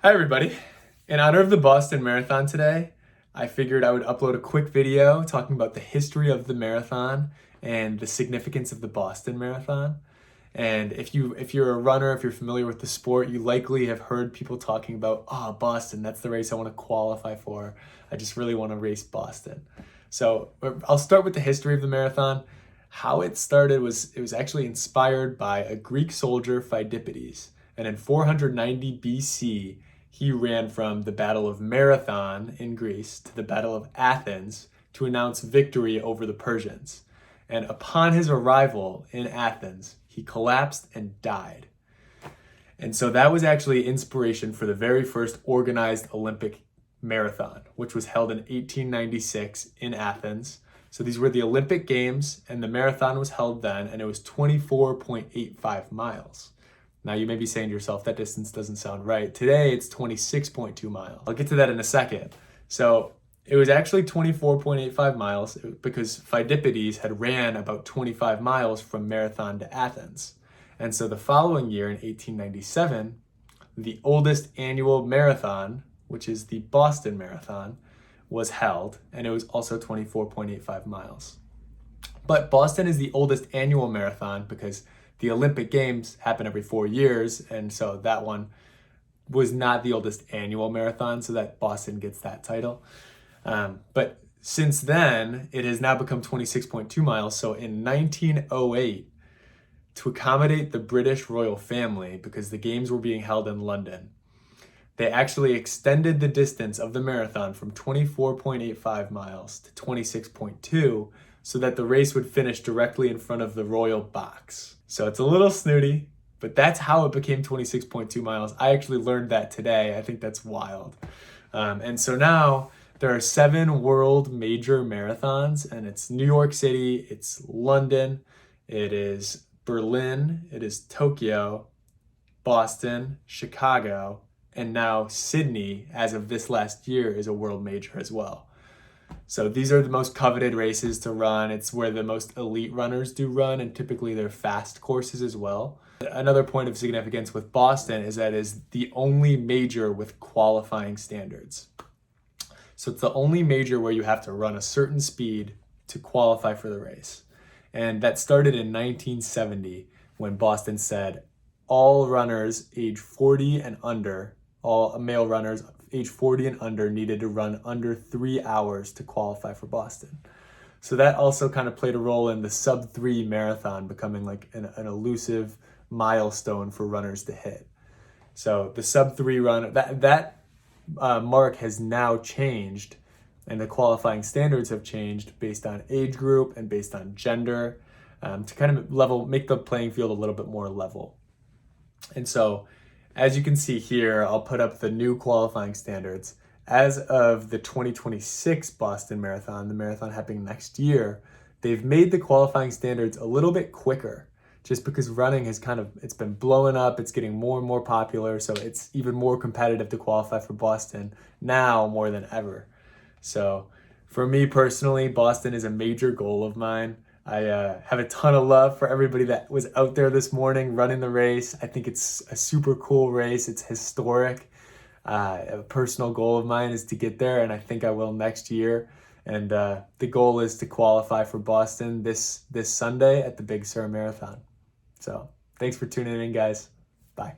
Hi everybody. In honor of the Boston Marathon today, I figured I would upload a quick video talking about the history of the marathon and the significance of the Boston Marathon. And if you're a runner, if you're familiar with the sport, you likely have heard people talking about, Boston, that's the race I want to qualify for. I just really want to race Boston. So I'll start with the history of the marathon. How it started was it was actually inspired by a Greek soldier, Phidippides. And in 490 BC, he ran from the Battle of Marathon in Greece to the Battle of Athens to announce victory over the Persians. And upon his arrival in Athens, he collapsed and died. And so that was actually inspiration for the very first organized Olympic marathon, which was held in 1896 in Athens. So these were the Olympic Games, and the marathon was held then, and it was 24.85 miles. Now you may be saying to yourself, that distance doesn't sound right. Today it's 26.2 miles. I'll get to that in a second. So it was actually 24.85 miles because Phidippides had ran about 25 miles from Marathon to Athens. And so the following year in 1897, the oldest annual marathon, which is the Boston Marathon, was held, and it was also 24.85 miles. But Boston is the oldest annual marathon because the Olympic Games happen every 4 years, and so that one was not the oldest annual marathon, so that Boston gets that title. But since then, it has now become 26.2 miles. So in 1908, to accommodate the British royal family, because the games were being held in London, they actually extended the distance of the marathon from 24.85 miles to 26.2 so that the race would finish directly in front of the royal box. So it's a little snooty, but that's how it became 26.2 miles. I actually learned that today. I think that's wild. And so now there are 7 world major marathons, and it's New York City, it's London, it is Berlin, it is Tokyo, Boston, Chicago, and now Sydney, as of this last year, is a world major as well. So these are the most coveted races to run. It's where the most elite runners do run, and typically they're fast courses as well. Another point of significance with Boston is that it is the only major with qualifying standards. So it's the only major where you have to run a certain speed to qualify for the race. And that started in 1970 when Boston said all runners age 40 and under, all male runners age 40 and under needed to run under 3 hours to qualify for Boston. So that also kind of played a role in the sub-3 marathon becoming like an elusive milestone for runners to hit. So the sub-3 run, that mark has now changed, and the qualifying standards have changed based on age group and based on gender, to kind of make the playing field a little bit more level. And so, as you can see here, I'll put up the new qualifying standards. As of the 2026 Boston Marathon, the marathon happening next year, they've made the qualifying standards a little bit quicker, just because running it's been blowing up, it's getting more and more popular, so it's even more competitive to qualify for Boston now more than ever. So for me personally, Boston is a major goal of mine. I have a ton of love for everybody that was out there this morning running the race. I think it's a super cool race. It's historic. A personal goal of mine is to get there, and I think I will next year. And the goal is to qualify for Boston this Sunday at the Big Sur Marathon. So thanks for tuning in, guys. Bye.